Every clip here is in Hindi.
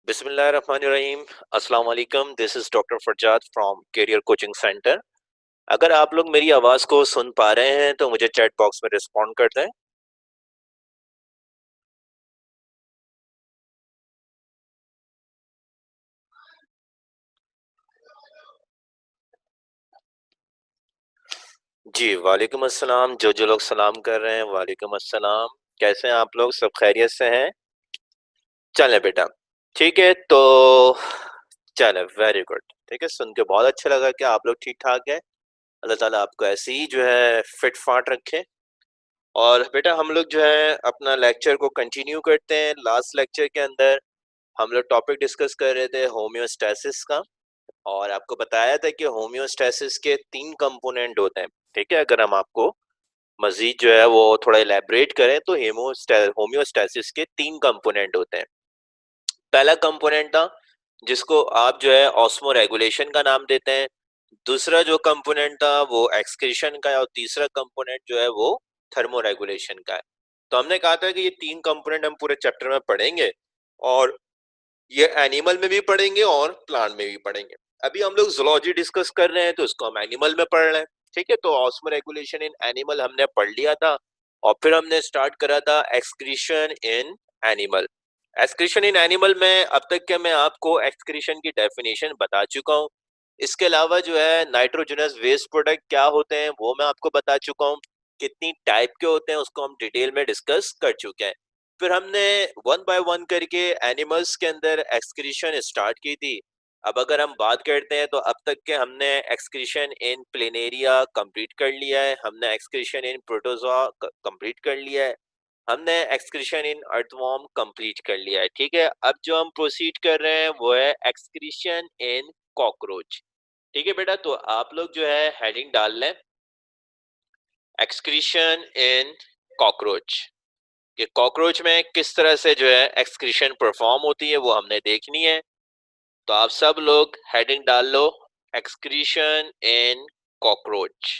बिस्मिल्लाहिर्रहमानिर्रहीम। अस्सलाम वालेकुम। This is doctor Farzad from career coaching centre. अगर आप लोग मेरी आवाज़ को सुन पा रहे हैं तो मुझे चैट बॉक्स में रिस्पॉन्ड कर दें। जी, वालेकुम अस्सलाम। जो लोग सलाम कर रहे हैं, वालेकुम अस्सलाम। कैसे हैं आप लोग? सब खैरियत से हैं? चलें बेटा, ठीक है तो चलें, वेरी गुड। ठीक है, सुन के बहुत अच्छा लगा कि आप लोग ठीक-ठाक हैं। अल्लाह ताला आपको ऐसे ही जो है फिट-फाट रखे। और बेटा हम लोग जो है अपना लेक्चर को कंटिन्यू करते हैं। लास्ट लेक्चर के अंदर हम लोग टॉपिक डिस्कस कर रहे थे होम्योस्टैसिस का, और आपको बताया था कि होम्योस्टैसिस के 3 कंपोनेंट होते हैं। ठीक है, अगर हम आपको मज़ीद जो है वो थोड़ा इलैबोरेट करें तो होम्योस्टैसिस के 3 कंपोनेंट होते हैं। पहला कंपोनेंट था जिसको आप जो है ऑस्मो रेगुलेशन का नाम देते हैं। दूसरा जो कंपोनेंट था वो एक्सक्रीशन का है, और तीसरा कंपोनेंट जो है वो थर्मो रेगुलेशन का है। तो हमने कहा था कि ये 3 कंपोनेंट हम पूरे चैप्टर में पढ़ेंगे, और ये एनिमल में भी पढ़ेंगे और प्लांट में भी पढ़ेंगे। अभी हम लोग ज़ूलॉजी डिस्कस कर रहे हैं तो इसको हम एनिमल में पढ़ रहे हैं। ठीक है, तो ऑस्मो रेगुलेशन इन एनिमल हमने पढ़ लिया था, और फिर हमने स्टार्ट करा था excretion in animal. Excretion in animal में अब तक के मैं आपको एक्सक्रीशन की डेफिनेशन बता चुका हूँ। इसके अलावा जो है नाइट्रोजनस वेस्ट प्रोडक्ट क्या होते हैं वो मैं आपको बता चुका हूँ। कितनी टाइप के होते हैं उसको हम डिटेल में डिस्कस कर चुके हैं। फिर हमने वन बाय वन करके एनिमल्स के अंदर एक्सक्रीशन स्टार्ट की थी। अब अगर हम बात करते हैं तो अब तक के हमने एक्सक्रीशन इन प्लेनेरिया कंप्लीट कर लिया है, हमने एक्सक्रीशन इन प्रोटोजोआ कंप्लीट कर लिया है, हमने एक्सक्रीशन इन अर्थवॉर्म कंप्लीट कर लिया है। ठीक है, अब जो हम प्रोसीड कर रहे हैं वो है एक्सक्रीशन इन कॉकरोच। ठीक है बेटा, तो आप लोग जो है हेडिंग डाल लें, एक्सक्रीशन इन कॉकरोच। कि कॉकरोच में किस तरह से जो है एक्सक्रीशन परफॉर्म होती है वो हमने देखनी है। तो आप सब लोग हेडिंग डाल लो, एक्सक्रीशन इन कॉकरोच।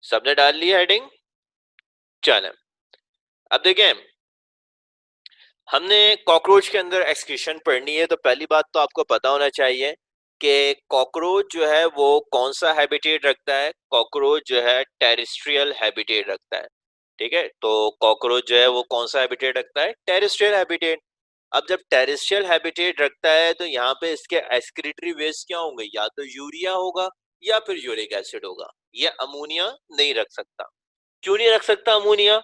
सबने डाल लिया हेडिंग? चलें, अब देखें, हमने कॉकरोच के अंदर एक्सक्रीशन पढ़नी है। तो पहली बात तो आपको पता होना चाहिए कि कॉकरोच जो है वो कौन सा हैबिटेट रखता है। कॉकरोच जो है टेरेस्ट्रियल हैबिटेट रखता है। ठीक है, तो कॉकरोच जो है वो कौन सा हैबिटेट रखता है? Terrestrial habitat. अब जब टेरेस्ट्रियल हैबिटेट रखता है तो यहाँ पे इसके एक्सक्रीटरी वेस्ट क्या होंगे? या तो यूरिया होगा या फिर यूरिक एसिड होगा। ये अमोनिया नहीं रख सकता। क्यों नहीं रख सकता अमोनिया?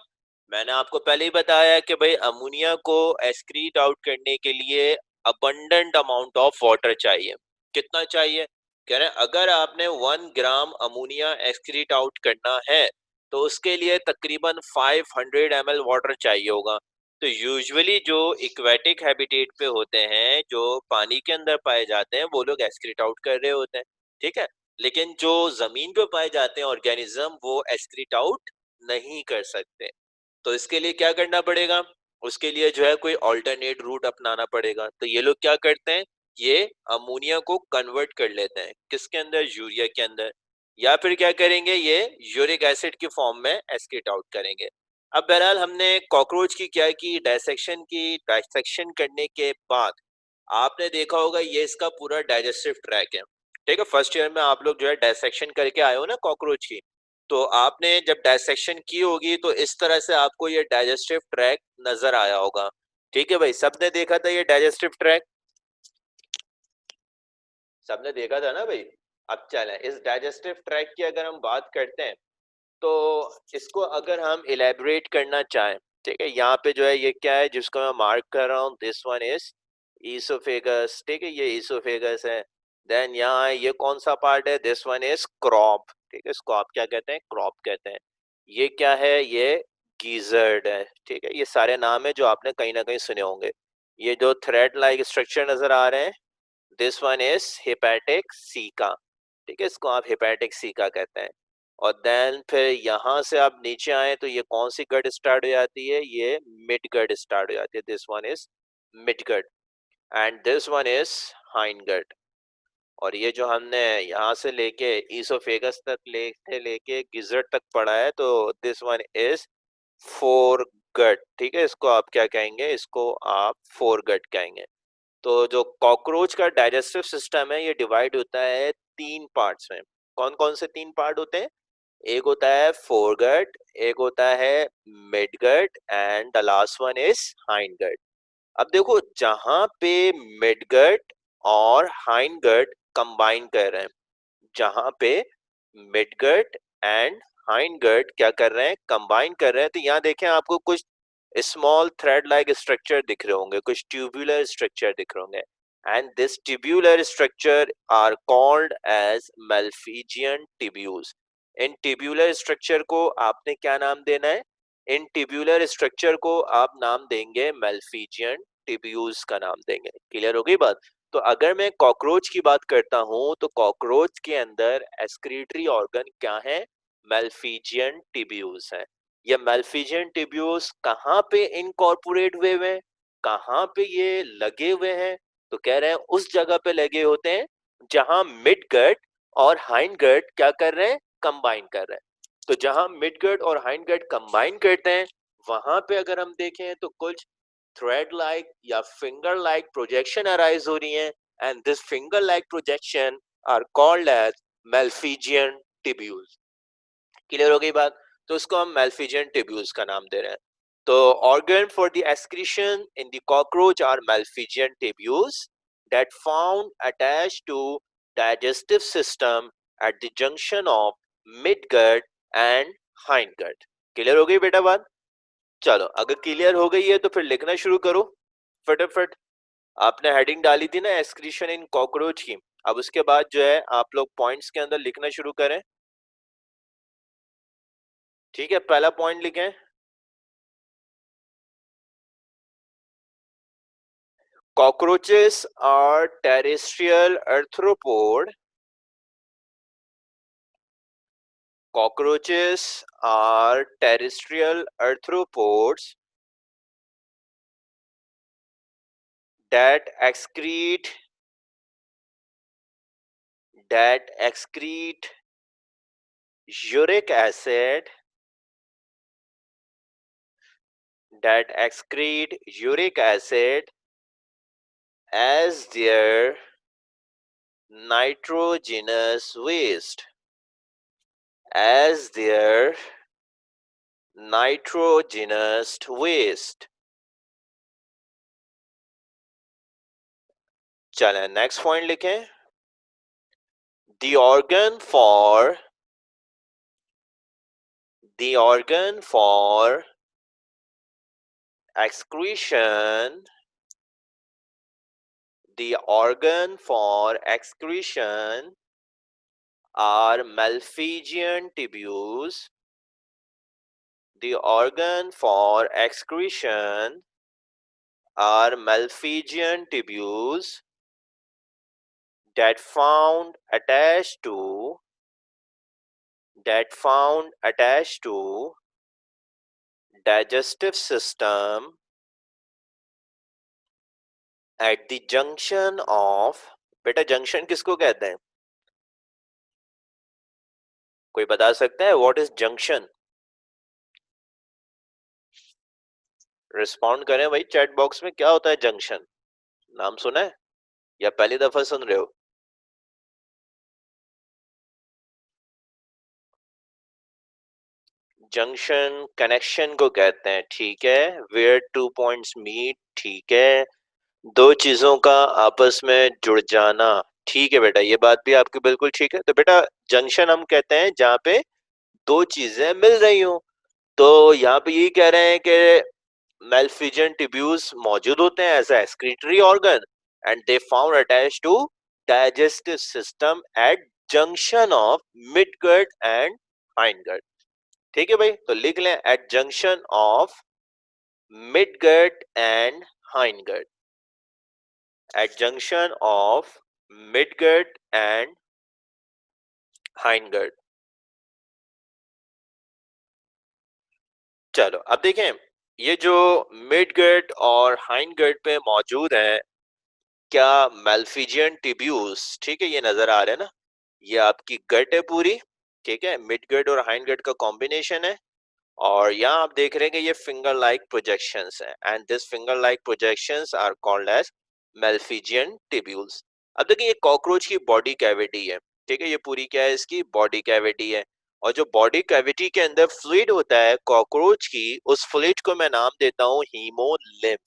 मैंने आपको पहले ही बताया कि भाई अमोनिया को एक्सक्रीट आउट करने के लिए अबंडेंट अमाउंट ऑफ वाटर चाहिए। कितना चाहिए? कह रहे हैं अगर आपने 1 ग्राम अमोनिया एक्सक्रीट आउट करना है तो उसके लिए तकरीबन 500 ml वाटर चाहिए होगा। तो यूजुअली जो इक्वेटिक हैबिटेट पे होते हैं, जो पानी के अंदर पाए जाते हैं, वो लोग एक्सक्रीट आउट कर रहे होते हैं। ठीक है, लेकिन जो जमीन पे पाए जाते हैं ऑर्गेनिज्म, वो एक्सक्रीट आउट नहीं कर सकते। तो इसके लिए क्या करना पड़ेगा? उसके लिए जो है कोई अल्टरनेट रूट अपनाना पड़ेगा। तो ये लोग क्या करते हैं, ये अमोनिया को कन्वर्ट कर लेते हैं किसके अंदर? यूरिया के अंदर। या फिर क्या करेंगे, ये यूरिक एसिड की फॉर्म में एक्सक्रीट आउट करेंगे। अब बहरहाल हमने कॉकरोच की क्या की, डायसेक्शन की। डायसेक्शन करने के बाद आपने देखा होगा ये इसका पूरा डाइजेस्टिव ट्रैक है। ठीक है, फर्स्ट ईयर में आप लोग जो है डायसेक्शन करके आए हो ना कॉकरोच की। तो आपने जब डायसेक्शन की होगी तो इस तरह से आपको ये डाइजेस्टिव ट्रैक नजर आया होगा। ठीक है भाई, सबने देखा था ये डाइजेस्टिव ट्रैक? सबने देखा था ना भाई? अब चलें, इस डाइजेस्टिव ट्रैक की अगर हम बात करते हैं तो इसको अगर हम इलेबोरेट करना चाहें, ठीक है, यहाँ पे जो है ये क्या है जिसको मैं मार्क कर रहा हूँ, दिस वन इज ईसोफेगस। ठीक है, ये ईसोफेगस है। देन यहाँ ये कौन सा पार्ट है? This one is crop. ठीक है, इसको आप क्या कहते हैं? क्रॉप कहते हैं। ये क्या है? ये गीजर्ड है। ठीक है, ये सारे नाम है जो आपने कहीं ना कहीं सुने होंगे। ये जो थ्रेड लाइक स्ट्रक्चर नजर आ रहे हैं, this one is hepatic caeca. ठीक है, इसको आप हेपेटिक सीका कहते हैं। और देन फिर यहाँ से आप नीचे आए तो ये कौन सी गट स्टार्ट हो जाती है? ये मिड गट स्टार्ट हो जाती है। This one is midgut, and this one is hindgut. और ये जो हमने यहाँ से लेके ईसोफेगस तक लेके गिजर्ड तक पढ़ा है, तो दिस वन इज फोर गट, ठीक है, इसको आप क्या कहेंगे, इसको आप फोर गट कहेंगे। तो जो कॉकरोच का डाइजेस्टिव सिस्टम है ये डिवाइड होता है तीन पार्ट्स में। कौन कौन से तीन पार्ट होते हैं? एक होता है फोरगट, एक होता है midgut and the last one is hindgut. अब देखो, जहां पे मिडगट और हाइंडगट कंबाइन कर रहे हैं, जहां पे मिडगट एंड हाइंडगट क्या कर रहे हैं, कंबाइन कर रहे हैं, तो यहाँ देखें आपको कुछ स्मॉल थ्रेड लाइक स्ट्रक्चर दिख रहे होंगे, कुछ ट्यूबुलर स्ट्रक्चर दिख रहे होंगे, and this tubular structure are called as Malpighian tubules. इन ट्यूबुलर स्ट्रक्चर को आपने क्या नाम देना है? इन ट्यूबुलर स्ट्रक्चर को आप नाम देंगे मेल्फिजियन टिब्यूल्स का नाम देंगे। क्लियर हो गई बात? तो अगर मैं कॉकरोच की बात करता हूं तो कॉकरोच के अंदर एक्सक्रीटरी ऑर्गन क्या है? मेल्फिजियन टिब्यूल्स है। ये मेल्फिजियन टिब्यूल्स कहाँ पे इनकॉर्पोरेट हुए हुए हैं, कहाँ पे ये लगे हुए हैं? तो कह रहे हैं उस जगह पे लगे होते हैं जहां मिड गट और हाइंड गट क्या कर रहे हैं, कंबाइन कर रहे हैं। तो जहां मिड गट और हाइंड गट कंबाइन करते हैं वहां पे अगर हम देखें तो कुछ थ्रेड लाइक या फिंगर लाइक प्रोजेक्शन अराइज हो रही हैं, and this finger like projection are called as Malpighian tubules. Clear हो गई बात? तो उसको हम मेल्फिजियन टिब्यूल्स का नाम दे रहे हैं। तो organ for the excretion in the cockroach are Malpighian tubules that found attached to digestive system at the junction of midgut and hindgut। Clear हो गई बेटा बात? चलो, अगर क्लियर हो गई है तो फिर लिखना शुरू करो फटाफट। आपने हेडिंग डाली थी ना एक्सक्रीशन इन कॉकरोच की, अब उसके बाद जो है आप लोग पॉइंट्स के अंदर लिखना शुरू करें। ठीक है, पहला पॉइंट लिखें, cockroaches are terrestrial arthropod। Cockroaches are terrestrial arthropods that excrete uric acid, that excrete uric acid as their nitrogenous waste, as their nitrogenous waste। चलें नेक्स्ट पॉइंट लिखें, the organ for excretion, the organ for excretion are Malpighian tubules. The organ for excretion are Malpighian tubules that found attached to digestive system at the junction of, बेटा जंक्शन किसको कहते हैं? कोई बता सकता है व्हाट इज जंक्शन? रिस्पॉन्ड करें भाई चैट बॉक्स में, क्या होता है जंक्शन? नाम सुना है या पहली दफा सुन रहे हो? जंक्शन कनेक्शन को कहते हैं, ठीक है, वेयर टू पॉइंट्स मीट, ठीक है, दो चीजों का आपस में जुड़ जाना, ठीक है बेटा, ये बात भी आपकी बिल्कुल ठीक है। तो बेटा जंक्शन हम कहते हैं जहां पे दो चीजें मिल रही हो। तो यहाँ पे यही कह रहे हैं कि मेल्फिजियन ट्यूब्यूल्स मौजूद होते हैं as excretory organ and they found attached to digestive system at junction of midgut and hindgut. ठीक है भाई, तो लिख लें at junction of midgut and hindgut, at junction of midgut and hindgut. चलो अब देखें, ये जो मिडगट और हाइंडगट पे मौजूद है क्या मेल्फिजियन टिब्यूल्स, ठीक है, ये नजर आ रहे हैं ना, ये आपकी गट है पूरी, ठीक है, मिडगट और हाइंडगट का कॉम्बिनेशन है, और यहाँ आप देख रहे हैं कि ये फिंगर लाइक प्रोजेक्शंस हैं, and this finger like projections are called as Malpighian tubules. अब देखिए ये कॉकरोच की बॉडी कैविटी है, ठीक है, ये पूरी क्या है, इसकी बॉडी कैविटी है। और जो बॉडी कैविटी के अंदर फ्लूइड होता है कॉकरोच की, उस फ्लूइड को मैं नाम देता हूँ haemolymph.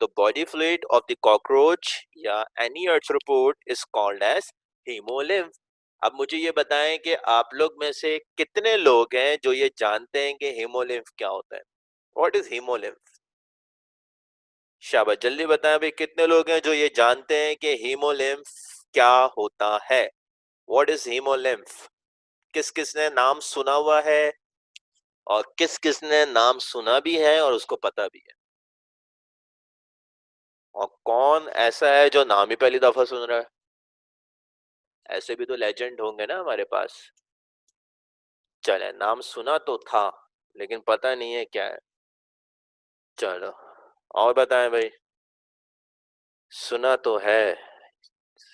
The body fluid of the cockroach या any arthropod is called as hemolymph। अब मुझे ये बताएं कि आप लोग में से कितने लोग हैं जो ये जानते हैं कि hemolymph क्या होता है? What is hemolymph? शाबाश, जल्दी बताएं भाई, कितने लोग हैं जो ये जानते हैं कि hemolymph क्या होता है? What is hemolymph? किस किस ने नाम सुना हुआ है और किस किस ने नाम सुना भी है और उसको पता भी है? और कौन ऐसा है जो नाम ही पहली दफा सुन रहा है? ऐसे भी तो लेजेंड होंगे ना हमारे पास। चले, नाम सुना तो था लेकिन पता नहीं है क्या है। चलो और बताएं भाई। सुना तो है,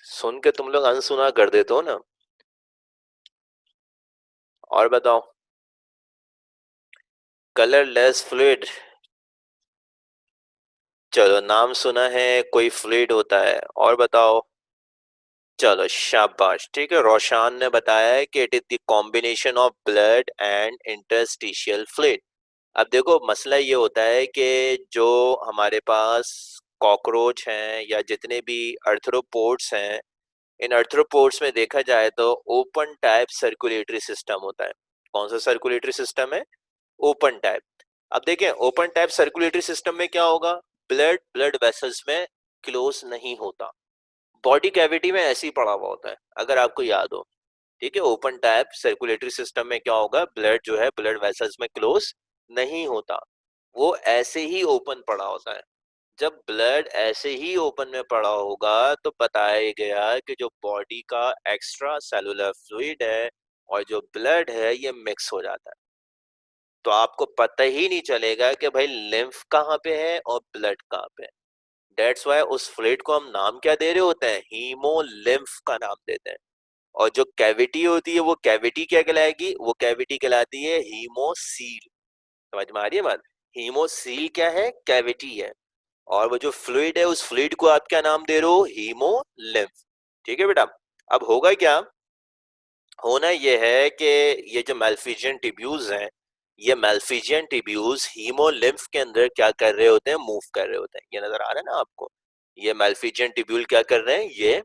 सुन के तुम लोग अनसुना कर देते हो ना। और बताओ। Colourless fluid. चलो, नाम सुना है कोई फ्लूइड होता है, और बताओ। चलो शाबाश, ठीक है, रोशान ने बताया है कि it is the combination of blood and interstitial fluid. अब देखो मसला ये होता है कि जो हमारे पास कॉकरोच हैं या जितने भी अर्थ्रोपोड्स हैं, इन अर्थ्रोपोड्स में देखा जाए तो ओपन टाइप सर्कुलेटरी सिस्टम होता है। कौन सा सर्कुलेटरी सिस्टम है? Open type. अब देखें ओपन टाइप सर्कुलेटरी सिस्टम में क्या होगा, ब्लड ब्लड वेसल्स में क्लोज नहीं होता, बॉडी कैविटी में ऐसे ही पड़ा हुआ होता है, अगर आपको याद हो। ठीक है, ओपन टाइप सर्कुलेटरी सिस्टम में क्या होगा, ब्लड जो है ब्लड वेसल्स में क्लोज नहीं होता, वो ऐसे ही ओपन पड़ा होता है। जब ब्लड ऐसे ही ओपन में पड़ा होगा तो बताया गया कि जो बॉडी का एक्स्ट्रा सेलुलर फ्लूइड है और जो ब्लड है ये मिक्स हो जाता है, तो आपको पता ही नहीं चलेगा कि भाई लिम्फ कहाँ पे है और ब्लड कहाँ पे है। डेट्स वाई उस फ्लूइड को हम नाम क्या दे रहे होते हैं, हीमोलिम्फ का नाम देते हैं। और जो कैविटी होती है वो कैविटी क्या कहलाएगी, वो कैविटी कहलाती है हीमोसील। समझ में आ रही है बात? हीमोसील क्या है, कैविटी है। और वो जो फ्लूइड है उस फ्लूइड को आप क्या नाम दे रहे हो, हीमोलिम्फ। ठीक है बेटा। अब होगा क्या, होना ये है कि ये जो मेल्फिजियन टिब्यूल्स हैं, ये मेल्फिजियन टिब्यूल्स हीमोलिम्फ के अंदर क्या कर रहे होते हैं, मूव कर रहे होते हैं। ये नजर आ रहा है ना आपको, ये मेल्फिजियन टिब्यूल क्या कर रहे हैं, ये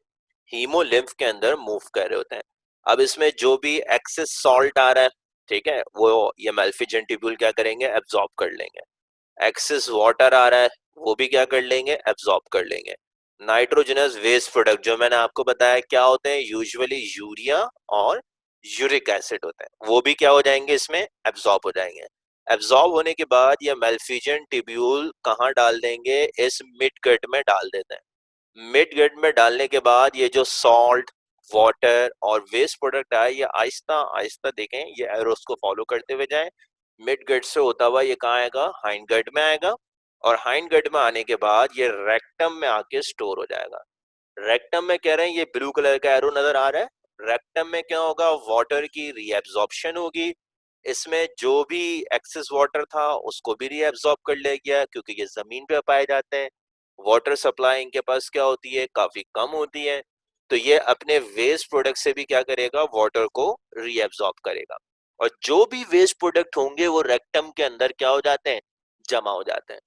हीमोलिम्फ के अंदर मूव कर रहे होते हैं। अब इसमें जो भी एक्सेस सॉल्ट आ रहा है, ठीक है, वो ये मेल्फिजियन टिब्यूल क्या करेंगे, एब्जॉर्ब कर लेंगे। एक्सेस वाटर आ रहा है, वो भी क्या कर लेंगे, एब्जॉर्ब कर लेंगे। नाइट्रोजनस वेस्ट प्रोडक्ट जो मैंने आपको बताया क्या होते हैं, यूजुअली यूरिया और यूरिक एसिड होते हैं, वो भी क्या हो जाएंगे, इसमें एब्जॉर्ब हो जाएंगे। एब्जॉर्ब होने के बाद ये मेल्फिजियन टिब्यूल कहाँ डाल देंगे, इस मिड गट में डाल देते हैं। मिड गट में डालने के बाद ये जो सॉल्ट, वाटर और वेस्ट प्रोडक्ट आए, ये आहिस्ता आहिस्ता देखें, ये एरोस को फॉलो करते हुए जाएं। मिड गट से होता हुआ ये कहाँ आएगा, हाइंड गट में आएगा। और हाइंड गट में आने के बाद ये रेक्टम में आके स्टोर हो जाएगा। रेक्टम में कह रहे हैं, ये ब्लू कलर का एरो नजर आ रहा है, रेक्टम में क्या होगा, वाटर की रीएब्जॉर्प्शन होगी। इसमें जो भी एक्सेस वाटर था उसको भी रीएब्जॉर्ब कर लिया गया, क्योंकि ये जमीन पे पाए जाते हैं। वाटर सप्लाई इनके पास क्या होती है, काफी कम होती है, तो ये अपने वेस्ट प्रोडक्ट से भी क्या करेगा, वाटर को रीएब्जॉर्ब करेगा। और जो भी वेस्ट प्रोडक्ट होंगे वो रेक्टम के अंदर क्या हो जाते हैं, जमा हो जाते हैं।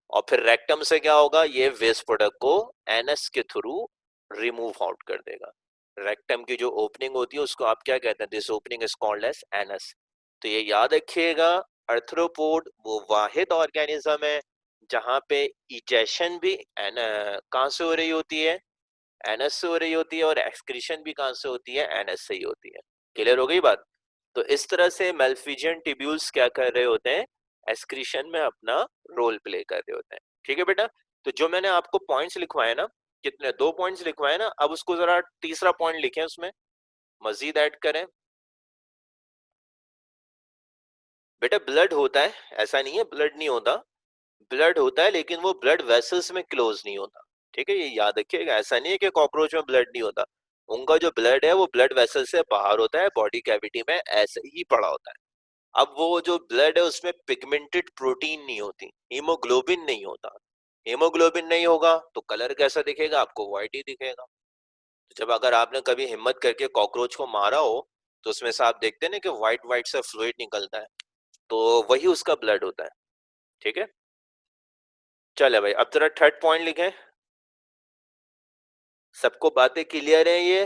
और फिर रेक्टम से क्या होगा, ये वेस्ट प्रोडक्ट को एनएस के थ्रू रिमूव आउट कर देगा। रेक्टम की जो ओपनिंग होती है उसको आप क्या कहते हैं, this opening is called as anus. तो ये याद रखिएगा, अर्थ्रोपोड वो वाहिद ऑर्गेनिज्म है जहां पे इजेशन भी कहाँ से हो रही होती है, एनएस से हो रही होती है, और एक्सक्रीशन भी कहाँ से होती है, एनएस से ही होती है। क्लियर हो गई बात? तो इस तरह से मेल्फिजियन टिब्यूल्स क्या कर रहे होते हैं, एक्सक्रीशन में अपना रोल प्ले कर रहे होते हैं। ठीक है बेटा, तो जो मैंने आपको पॉइंट्स लिखवाए ना, कितने, 2 पॉइंट्स लिखवाए ना, अब उसको जरा तीसरा पॉइंट लिखें, उसमें मजीद ऐड करें। बेटा ब्लड होता है, ऐसा नहीं है ब्लड नहीं होता, ब्लड होता है लेकिन वो ब्लड वेसल्स में क्लोज नहीं होता। ठीक है, ये याद रखिएगा, ऐसा नहीं है कि कॉकरोच में ब्लड नहीं होता, उनका जो ब्लड है वो ब्लड वेसल से बाहर होता है, बॉडी कैविटी में ऐसे ही पड़ा होता है। अब वो जो ब्लड है उसमें पिगमेंटेड प्रोटीन नहीं होती, हीमोग्लोबिन नहीं होता। हीमोग्लोबिन नहीं होगा तो कलर कैसा दिखेगा, आपको व्हाइट ही दिखेगा। तो जब अगर आपने कभी हिम्मत करके कॉकरोच को मारा हो तो उसमें से आप देखते हैं ना कि व्हाइट व्हाइट सा फ्लूइड निकलता है, तो वही उसका ब्लड होता है। ठीक है, चले भाई अब जरा थर्ड पॉइंट लिखें। सबको बातें क्लियर है ये?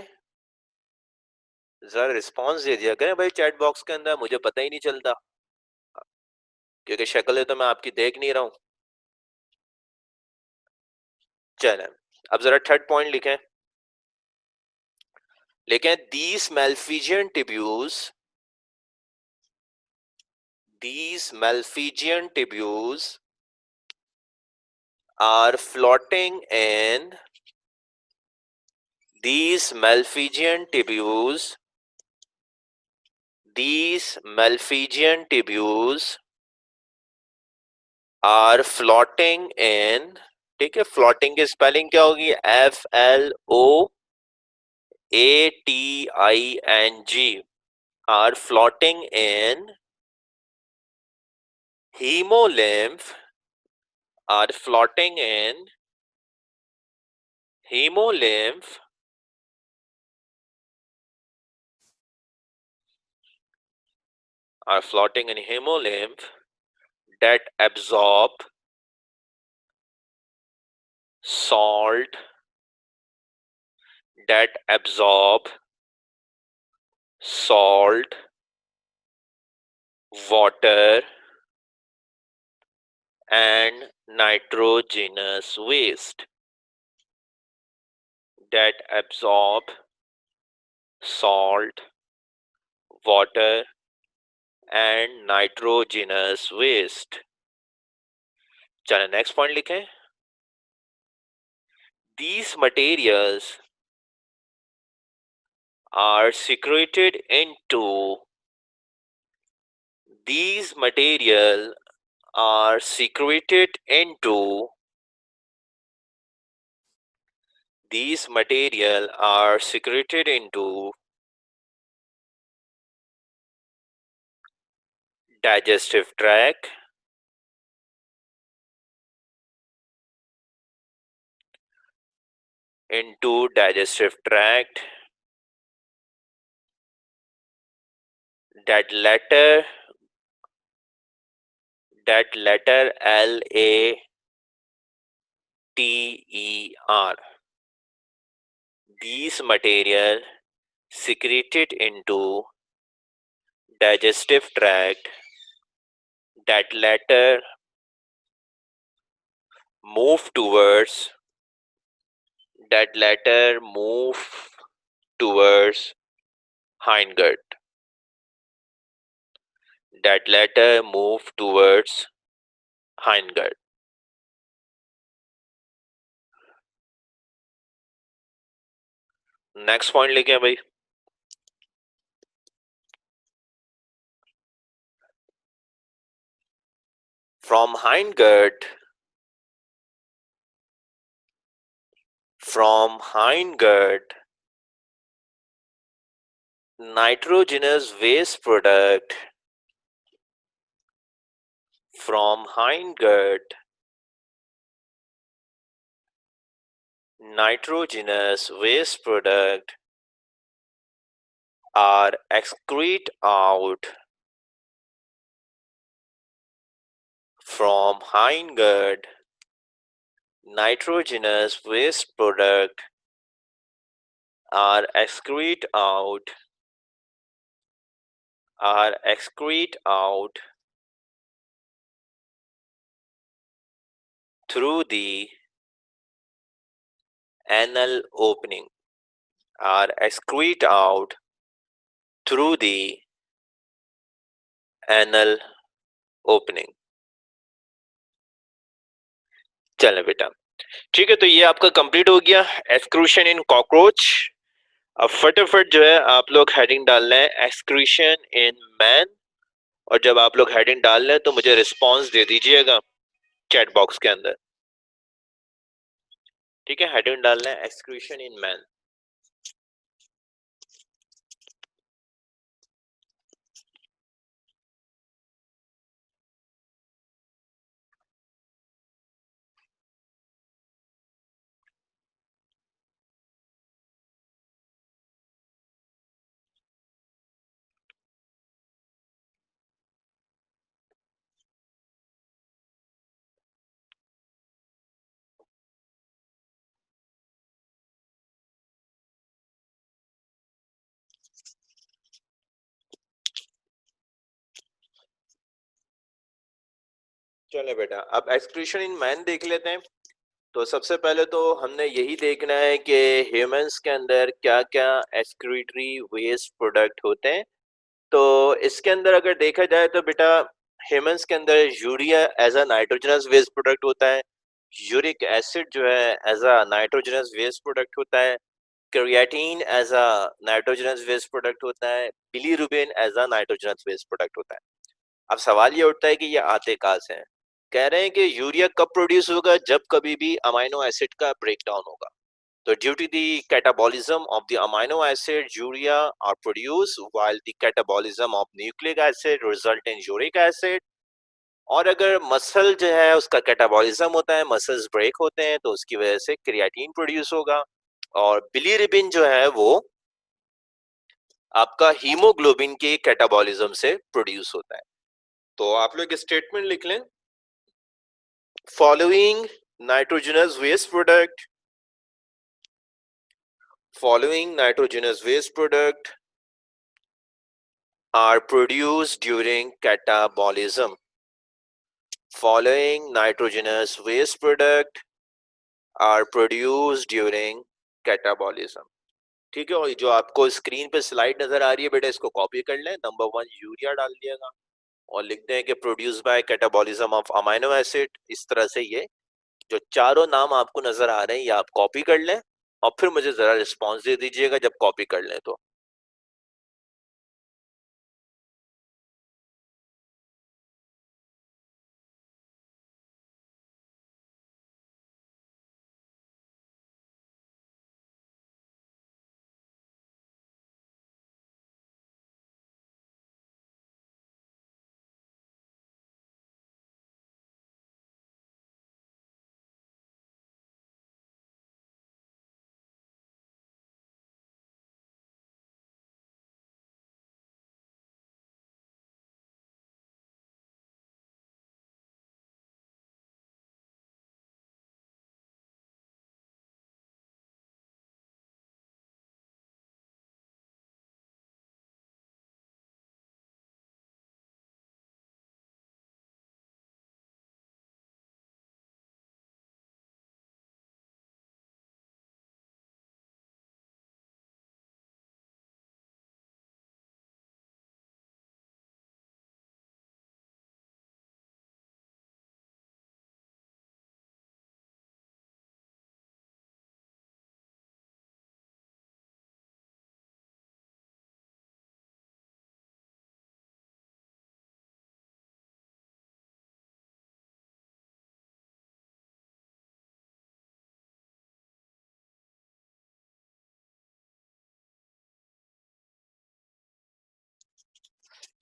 जरा रिस्पॉन्स दे दिया करें भाई चैट बॉक्स के अंदर, मुझे पता ही नहीं चलता क्योंकि शक्ल तो मैं आपकी देख नहीं रहा हूं। चलें अब जरा थर्ड पॉइंट लिखें। लिखें these malphizian tubules, these malphizian tubules are floating in, these malphizian tubules, these malphizian tubules are floating in, ठीक है, फ्लोटिंग की स्पेलिंग क्या होगी, FLOATING, are floating in hemolymph, are floating in hemolymph, are floating in hemolymph that absorb salt, that absorb salt, water and nitrogenous waste, that absorb salt, water and nitrogenous waste. चलो नेक्स्ट पॉइंट लिखें। These materials are secreted into, these material are secreted into, these material are secreted into digestive tract, into digestive tract, that letter, that letter LATER, these material secreted into digestive tract, that letter move towards, that letter move towards hindgut, that letter move towards hindgut. Next point लिखे हैं भाई। From hindgut, from hindgut, nitrogenous waste product, from hindgut, nitrogenous waste product are excrete out, from hindgut, nitrogenous waste product are excrete out, are excrete out through the anal opening, are excrete out through the anal opening. चलें बेटा, ठीक है, तो ये आपका कंप्लीट हो गया एक्सक्रूशन इन कॉकरोच। अब फटाफट जो है आप लोग हेडिंग डाल रहे हैं एक्सक्रीशन इन मैन, और जब आप लोग हेडिंग डाल रहे हैं तो मुझे रिस्पांस दे दीजिएगा चैट बॉक्स के अंदर। ठीक है, हेडिंग डाल रहे हैं एक्सक्रीशन इन मैन। चले बेटा, अब एक्सक्रीशन इन मैन देख लेते हैं। तो सबसे पहले तो हमने यही देखना है कि ह्यूमंस के अंदर क्या-क्या एक्सक्रीटरी वेस्ट प्रोडक्ट होते हैं। तो इसके अंदर अगर देखा जाए तो बेटा ह्यूमंस के अंदर urea as a nitrogenous waste product होता है। यूरिक एसिड जो है as a nitrogenous waste product होता है। Creatine as a nitrogenous waste product होता है। Bilirubin as a nitrogenous waste product होता है। अब सवाल ये उठता है कि ये आते कहाँ से हैं? कह रहे हैं कि यूरिया कब प्रोड्यूस होगा? जब कभी भी अमाइनो एसिड का ब्रेकडाउन होगा। So due to the catabolism of the amino acid, urea are produced, while the catabolism of nucleic acid result in uric acid. और अगर मसल जो है उसका कैटाबॉलिज्म होता है, मसल्स ब्रेक होते हैं, तो उसकी वजह से क्रिएटिन प्रोड्यूस होगा। और बिलीरुबिन जो है वो आपका हीमोग्लोबिन के कैटाबॉलिज्म से प्रोड्यूस होता है। तो आप लोग स्टेटमेंट लिख लें, following nitrogenous waste product, following nitrogenous waste product are produced during catabolism. Following nitrogenous waste product are produced during catabolism. ठीक है, और जो आपको स्क्रीन पे स्लाइड नजर आ रही है बेटा, इसको कॉपी कर लें। नंबर 1 यूरिया डाल दिएगा और लिखते हैं कि produce by catabolism of amino acid. इस तरह से ये जो चारों नाम आपको नजर आ रहे हैं ये आप कॉपी कर लें और फिर मुझे जरा रिस्पॉन्स दे दीजिएगा जब कॉपी कर लें तो।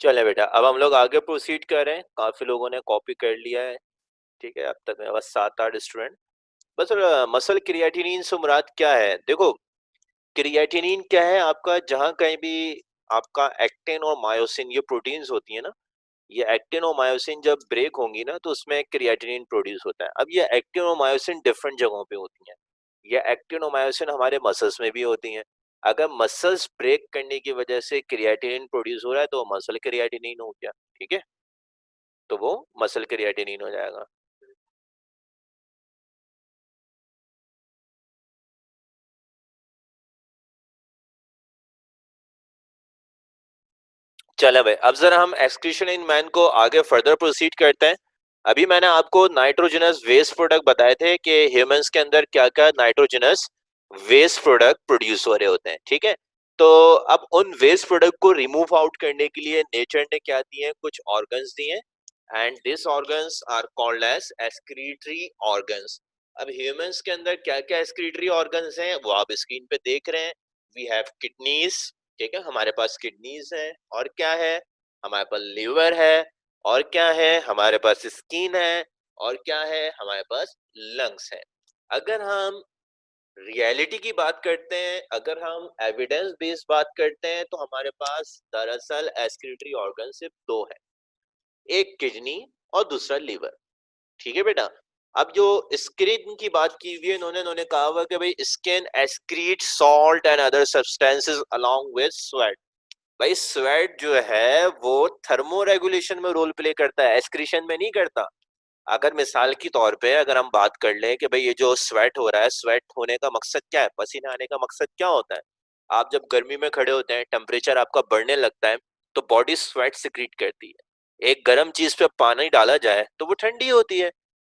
चले बेटा, अब हम लोग आगे प्रोसीड कर रहे हैं। काफी लोगों ने कॉपी कर लिया है। ठीक है, अब तक मेरे पास 7-8 स्टूडेंट। बस मसल क्रिएटिनिन से मुराद क्या है? देखो, क्रिएटिनिन क्या है आपका, जहां कहीं भी आपका एक्टिन और मायोसिन ये प्रोटीन्स होती है ना, ये एक्टिन और मायोसिन जब ब्रेक होंगी ना तो उसमें क्रिएटिनिन प्रोड्यूस होता है। अब ये एक्टिन और मायोसिन डिफरेंट जगहों पे होती हैं। ये एक्टिन और मायोसिन हमारे मसल्स में भी होती हैं। अगर मसल्स ब्रेक करने की वजह से क्रिएटिनिन प्रोड्यूस हो रहा है तो मसल क्रिएटिनिन हो गया। ठीक है, तो वो मसल क्रिएटिनिन हो जाएगा। चलो भाई, अब जरा हम एक्सक्रीशन इन मैन को आगे फर्दर प्रोसीड करते हैं। अभी मैंने आपको नाइट्रोजनस वेस्ट प्रोडक्ट बताए थे कि ह्यूमंस के अंदर क्या क्या नाइट्रोजनस वेस्ट प्रोडक्ट प्रोड्यूस हो रहे होते हैं। ठीक है, तो अब उन वेस्ट प्रोडक्ट को रिमूव आउट करने के लिए नेचर ने क्या दिए हैं, कुछ ऑर्गन्स दिए हैं, and this organs are called as excretory organs. अब ह्यूमंस के अंदर क्या क्या एक्सक्रीटरी ऑर्गन्स हैं वो आप स्क्रीन पे देख रहे हैं। We have kidneys. ठीक है, हमारे पास किडनीज है। और क्या है? हमारे पास लिवर है। और क्या है? हमारे पास स्किन है। और क्या है? हमारे पास लंग्स है। अगर हम रियलिटी की बात करते हैं, अगर हम एविडेंस बेस्ड बात करते हैं, तो हमारे पास दरअसल एक्सक्रीटरी ऑर्गन सिर्फ दो है, एक किडनी और दूसरा लिवर। ठीक है बेटा, अब जो स्किन की बात की हुई है, इन्होंने इन्होंने कहा हुआ कि भाई skin excrete salt and other substances along with sweat. भाई स्वेट जो है वो थर्मो रेगुलेशन में रोल प्ले करता है, एक्सक्रीशन में नहीं करता। अगर मिसाल के तौर पे अगर हम बात कर लें कि भाई ये जो स्वेट हो रहा है, स्वेट होने का मकसद क्या है, पसीने आने का मकसद क्या होता है? आप जब गर्मी में खड़े होते हैं, टेम्परेचर आपका बढ़ने लगता है, तो बॉडी स्वेट सिक्रीट करती है। एक गर्म चीज पे पानी डाला जाए तो वो ठंडी होती है।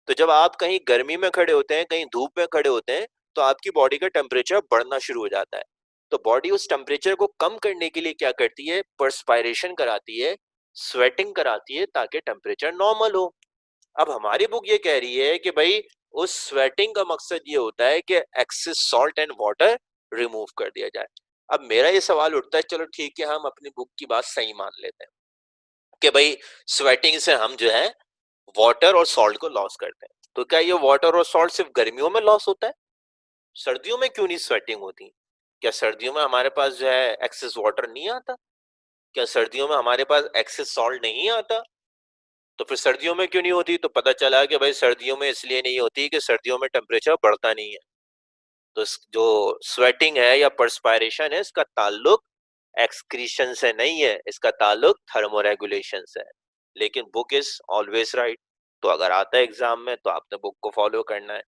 तो जब आप कहीं गर्मी में खड़े होते हैं, कहीं धूप में खड़े होते हैं, तो आपकी बॉडी का टेम्परेचर बढ़ना शुरू हो जाता है। तो बॉडी उस टेम्परेचर को कम करने के लिए क्या करती है? पर्सपायरेशन कराती है, स्वेटिंग कराती है, ताकि टेम्परेचर नॉर्मल हो। अब हमारी बुक ये कह रही है कि भाई उस स्वेटिंग का मकसद ये होता है कि excess salt and water remove कर दिया जाए। अब मेरा ये सवाल उठता है, चलो ठीक है, हम अपनी बुक की बात सही मान लेते हैं कि भाई स्वेटिंग से हम जो है वाटर और सॉल्ट को लॉस करते हैं। तो क्या ये वाटर और सॉल्ट सिर्फ गर्मियों में लॉस होता है? सर्दियों में क्यों नहीं स्वेटिंग होती? क्या सर्दियों में हमारे पास जो है एक्सेस वाटर नहीं आता? क्या सर्दियों में हमारे पास एक्सेस सॉल्ट नहीं आता? तो फिर सर्दियों में क्यों नहीं होती? तो पता चला कि भाई सर्दियों में इसलिए नहीं होती कि सर्दियों में टेम्परेचर बढ़ता नहीं है। तो जो स्वेटिंग है या पर्सपायरेशन है, इसका ताल्लुक एक्सक्रीशन से नहीं है, इसका ताल्लुक थर्मोरेगुलेशन से है। लेकिन बुक इज ऑलवेज राइट। तो अगर आता है एग्जाम में तो आपने बुक को फॉलो करना है।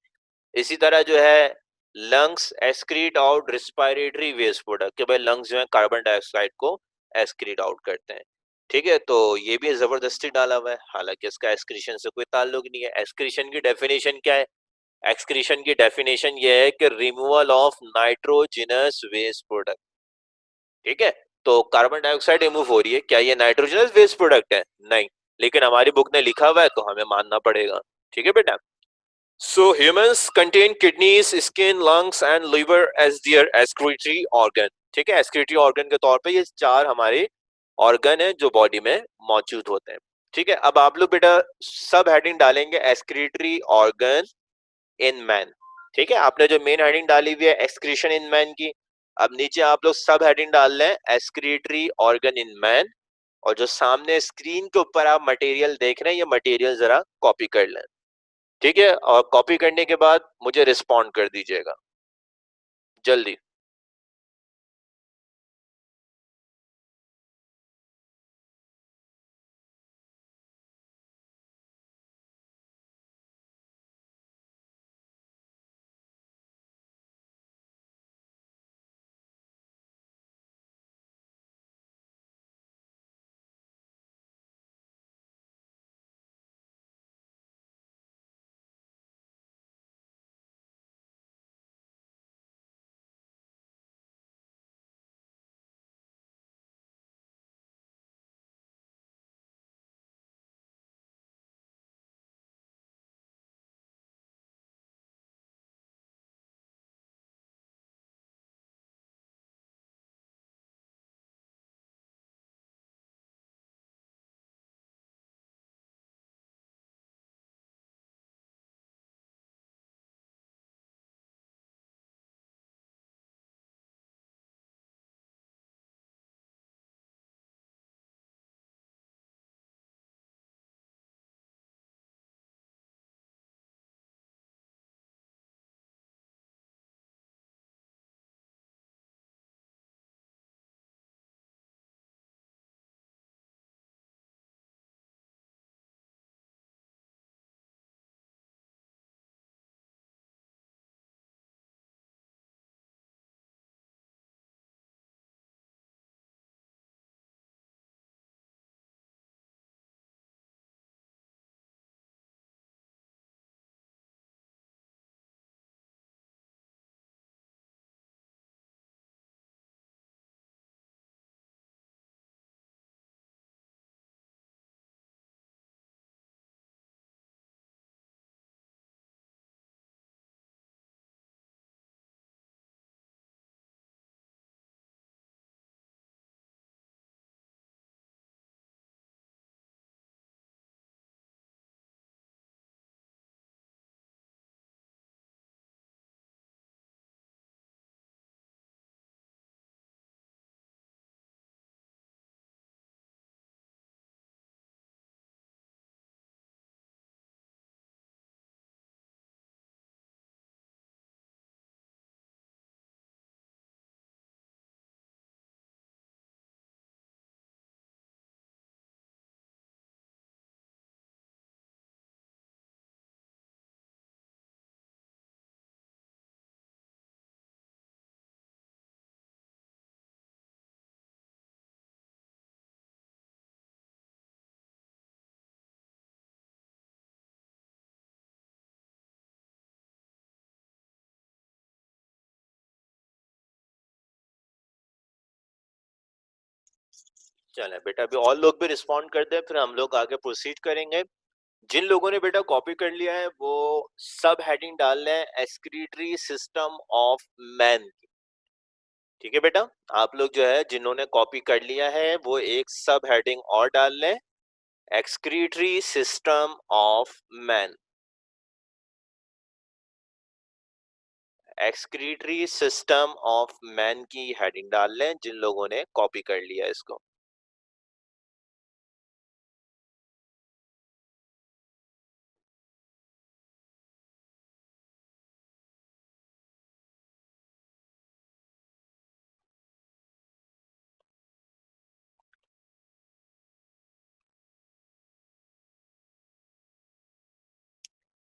इसी तरह जो है lungs excrete out respiratory waste product, कि भाई लंग्स जो है कार्बन डाइऑक्साइड को एक्सक्रीट आउट करते हैं। ठीक है, तो ये भी जबरदस्ती डाला हुआ है, हालांकि इसका एक्सक्रीशन से कोई ताल्लुक नहीं है। एक्सक्रीशन की डेफिनेशन क्या है? एक्सक्रीशन की डेफिनेशन ये है कि removal of nitrogenous waste product. ठीक है, तो कार्बन डाइऑक्साइड रिमूव हो रही है, क्या ये नाइट्रोजनस वेस्ट प्रोडक्ट है? नहीं। लेकिन हमारी बुक ने लिखा हुआ है तो हमें मानना पड़ेगा। ठीक है बेटा। So humans contain kidneys, skin, lungs and liver as their excretory organ. ठीक है, excretory organ के तौर पे ये चार हमारे ऑर्गन है जो बॉडी में मौजूद होते हैं। ठीक है, अब आप लोग बेटा सब हेडिंग डालेंगे excretory organ in man। ठीक है, आपने जो मेन हेडिंग डाली हुई है excretion in man की, अब नीचे आप लोग सब हेडिंग डाल लें excretory organ in man। और जो सामने स्क्रीन के ऊपर आप मटेरियल देख रहे हैं, ये मटेरियल जरा कॉपी कर लें। ठीक है, और कॉपी करने के बाद मुझे रिस्पॉन्ड कर दीजिएगा जल्दी। चलें बेटा, अभी और लोग भी रिस्पॉन्ड करते हैं, फिर हम लोग आगे प्रोसीड करेंगे। जिन लोगों ने बेटा कॉपी कर लिया है वो सब हेडिंग डाल लें एक्सक्रीटरी सिस्टम ऑफ मैन। ठीक है बेटा, आप लोग जो है जिन्होंने कॉपी कर लिया है वो एक सब हेडिंग और डाल लें excretory system of man. Excretory system of man की हेडिंग डाल लें जिन लोगों ने कॉपी कर लिया इसको।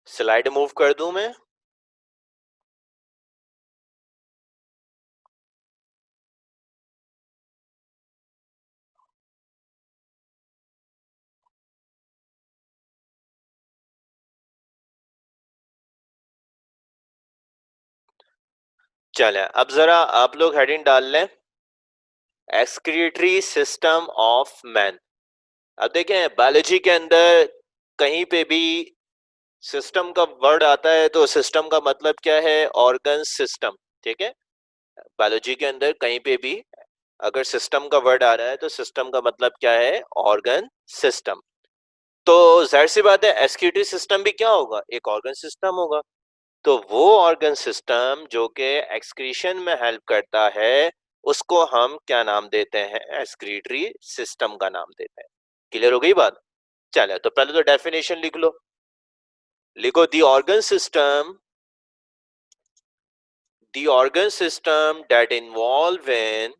स्लाइड मूव कर दूं मैं? चलें, अब जरा आप लोग हेडिंग डाल लें एक्सक्रीटरी सिस्टम ऑफ मैन। अब देखें बायोलॉजी के अंदर कहीं पे भी सिस्टम का वर्ड आता है तो सिस्टम का मतलब क्या है? Organ system. ठीक है, बायोलॉजी के अंदर कहीं पे भी अगर सिस्टम का वर्ड आ रहा है तो सिस्टम का मतलब क्या है? Organ system. तो जाहिर सी बात है एसक्यूटी सिस्टम भी क्या होगा? एक ऑर्गन सिस्टम होगा। तो वो ऑर्गन सिस्टम जो कि एक्सक्रीशन में हेल्प करता है उसको हम क्या नाम देते हैं? एक्सक्रीटरी सिस्टम का नाम देते हैं। क्लियर हो गई बात? चले, तो पहले तो डेफिनेशन लिख लो। लिखो the organ system that involve in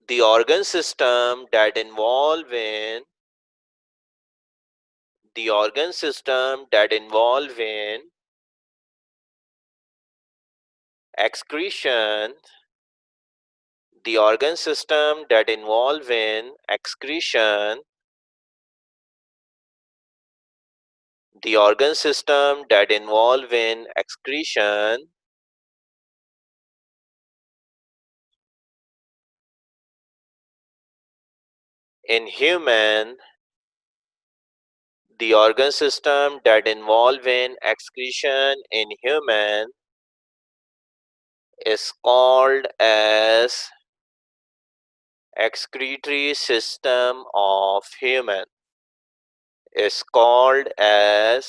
the organ system that involve in the organ system that involve in excretion, the organ system that involve in excretion, the organ system that involve in excretion in human, the organ system that involve in excretion in human is called as excretory system of human, is called as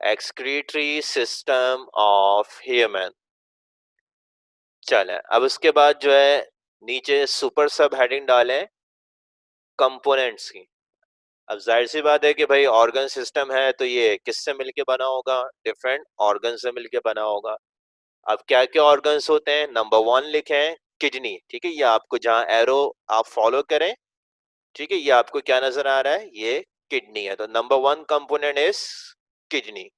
excretory system of human। चलें, अब उसके बाद जो है नीचे सुपर सब हेडिंग डालें कंपोनेंट्स की। अब जाहिर सी बात है कि भाई ऑर्गन सिस्टम है तो ये किससे मिलके बना होगा? डिफरेंट ऑर्गन से मिलके बना होगा। अब क्या क्या ऑर्गन्स होते हैं? नंबर 1 लिखें किडनी। ठीक है, ये आपको जहां एरो आप फॉलो करें, ठीक है, ये आपको क्या नजर आ रहा है? ये किडनी है। तो नंबर 1 कंपोनेंट इज किडनी।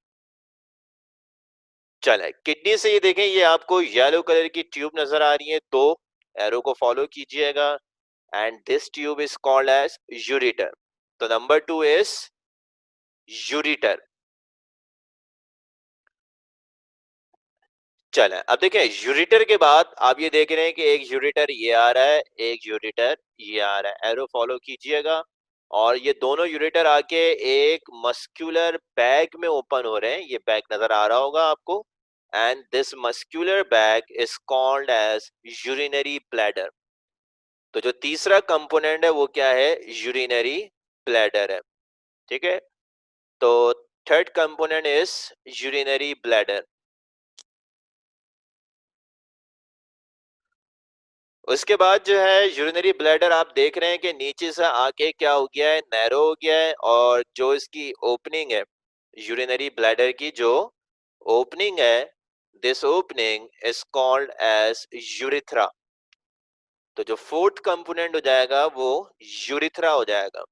चले, किडनी से ये देखें, ये आपको येलो कलर की ट्यूब नजर आ रही है, तो एरो को फॉलो कीजिएगा and this tube is called as ureter. तो नंबर 2 इज यूरेटर। चलें, अब देखें यूरेटर के बाद आप ये देख रहे हैं कि एक यूरेटर ये आ रहा है, एक यूरेटर ये आ रहा है। एरो फॉलो कीजिएगा और ये दोनों यूरेटर आके एक मस्कुलर बैग में ओपन हो रहे हैं। ये बैग नजर आ रहा होगा आपको and this muscular bag is called as urinary bladder. तो जो तीसरा कंपोनेंट है वो क्या है? यूरिनरी ब्लैडर है। ठीक है, तो third component is urinary bladder. उसके बाद जो है यूरिनरी ब्लैडर आप देख रहे हैं कि नीचे से आके क्या हो गया है? नैरो हो गया है। और जो इसकी ओपनिंग है यूरिनरी ब्लैडर की, जो ओपनिंग है, this opening is called as urethra. तो जो फोर्थ कंपोनेंट हो जाएगा वो यूरिथ्रा हो जाएगा।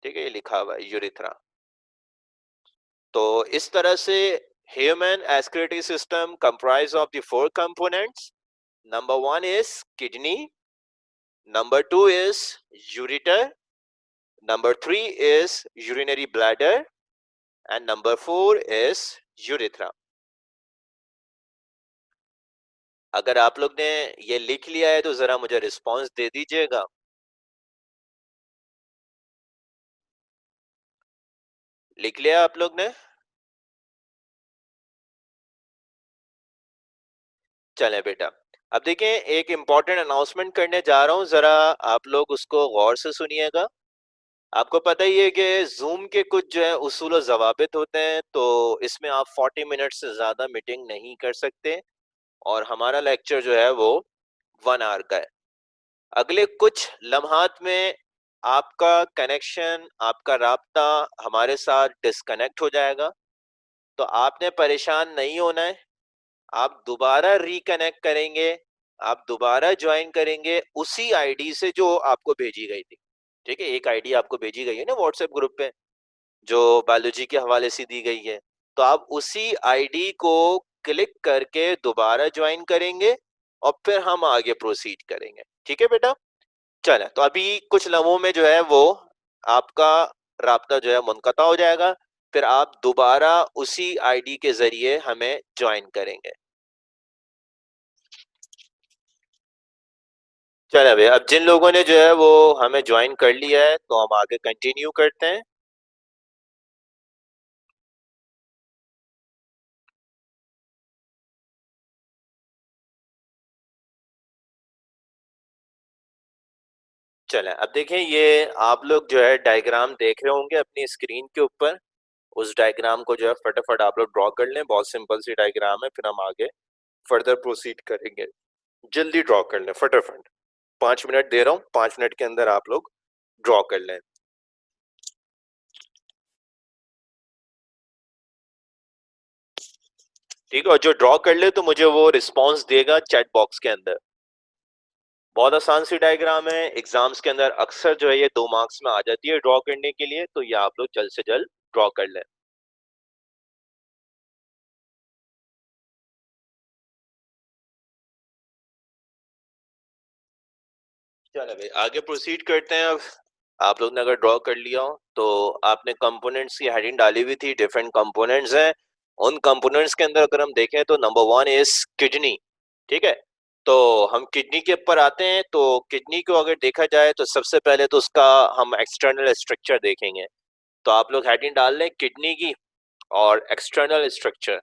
ठीक है, ये लिखा हुआ है यूरिथ्रा। तो इस तरह से human excretory system comprise of the 4 components. Number 1 is kidney, number 2 is ureter, number 3 is urinary bladder, and number 4 is urethra। अगर आप लोग ने ये लिख लिया है तो जरा मुझे रिस्पॉन्स दे दीजिएगा। लिख लिया आप लोग ने? चलें बेटा। अब देखिए, एक इम्पोर्टेंट अनाउंसमेंट करने जा रहा हूँ, जरा आप लोग उसको गौर से सुनिएगा। आपको पता ही है कि जूम के कुछ जो है उसूल और जवाबित होते हैं, तो इसमें आप 40 मिनट से ज्यादा मीटिंग नहीं कर सकते, और हमारा लेक्चर जो है वो 1 आवर का है। अगले कुछ लम्हात में आपका कनेक्शन, आपका राब्ता हमारे साथ डिस्कनेक्ट हो जाएगा। तो आपने परेशान नहीं होना है। आप दोबारा रिकनेक्ट करेंगे, आप दोबारा ज्वाइन करेंगे उसी आईडी से जो आपको भेजी गई थी। ठीक है, एक आईडी आपको भेजी गई है ना व्हाट्सएप ग्रुप पे, जो बायोलॉजी के हवाले से दी गई है। तो आप उसी आईडी को क्लिक करके दोबारा ज्वाइन करेंगे, और फिर हम आगे प्रोसीड करेंगे। ठीक है बेटा? चले, तो अभी कुछ लम्हों में जो है वो आपका राब्ता जो है मुनक़ता हो जाएगा, फिर आप दोबारा उसी आईडी के जरिए हमें ज्वाइन करेंगे। चले भैया, अब जिन लोगों ने जो है वो हमें ज्वाइन कर लिया है, तो हम आगे कंटिन्यू करते हैं। चलें, अब देखें, ये आप लोग जो है डायग्राम देख रहे होंगे अपनी स्क्रीन के ऊपर। उस डायग्राम को जो है फटाफट आप लोग ड्रॉ कर लें। बहुत सिंपल सी डायग्राम है, फिर हम आगे फर्दर प्रोसीड करेंगे। जल्दी ड्रॉ कर लें फटाफट। 5 मिनट दे रहा हूँ, 5 मिनट के अंदर आप लोग ड्रॉ कर लें। ठीक है, और जो ड्रॉ कर ले तो मुझे वो रिस्पॉन्स देगा चैट बॉक्स के अंदर। बहुत आसान सी डायग्राम है, एग्जाम्स के अंदर अक्सर जो है ये 2 मार्क्स में आ जाती है ड्रॉ करने के लिए, तो ये आप लोग जल्द से जल्द ड्रॉ कर लें। चलो भाई, आगे प्रोसीड करते हैं। अब आप लोग ने अगर ड्रॉ कर लिया हो तो आपने कंपोनेंट्स की हेडिंग डाली हुई थी, डिफरेंट कंपोनेंट्स हैं। उन कंपोनेंट्स के अंदर अगर हम देखें तो नंबर 1 इज किडनी। ठीक है, तो हम किडनी के ऊपर आते हैं। तो किडनी को अगर देखा जाए तो सबसे पहले तो उसका हम एक्सटर्नल स्ट्रक्चर देखेंगे। तो आप लोग हेडिंग डाल लें किडनी की और एक्सटर्नल स्ट्रक्चर।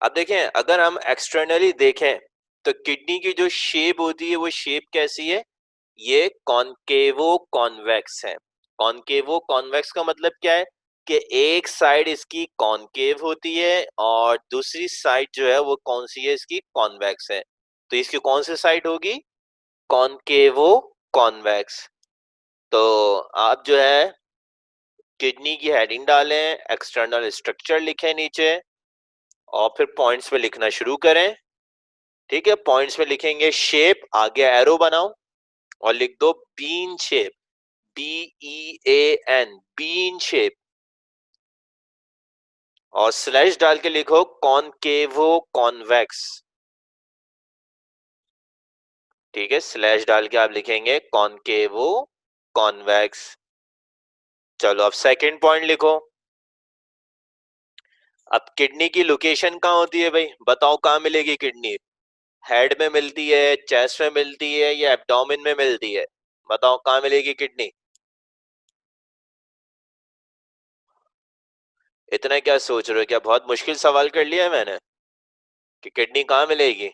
अब देखें, अगर हम एक्सटर्नली देखें तो किडनी की जो शेप होती है वो शेप कैसी है? ये कॉनकेवो कॉन्वेक्स है। कॉनकेवो कॉन्वेक्स का मतलब क्या है? कि एक साइड इसकी कॉनकेव होती है और दूसरी साइड जो है वो कौन सी है? इसकी कॉन्वेक्स है। तो इसकी कौन सी साइड होगी? कॉनकेवो कॉन्वेक्स। तो आप जो है किडनी की हेडिंग डालें, एक्सटर्नल स्ट्रक्चर लिखें नीचे, और फिर पॉइंट्स में लिखना शुरू करें। ठीक है, पॉइंट्स में लिखेंगे शेप, आगे एरो बनाओ और लिख दो bean shape. BEAN, bean shape. और स्लैश डाल के लिखो कॉनकेवो कॉन्वेक्स। ठीक है, स्लैश डाल के आप लिखेंगे कॉनकेवो कॉन्वेक्स। चलो, अब सेकंड पॉइंट लिखो। अब किडनी की लोकेशन कहाँ होती है भाई? बताओ कहाँ मिलेगी किडनी? हेड में मिलती है, चेस्ट में मिलती है, या एब्डोमेन में मिलती है? बताओ कहाँ मिलेगी किडनी? इतना क्या सोच रहे हो? क्या बहुत मुश्किल सवाल कर लिया है मैंने कि किडनी कहाँ मिलेगी?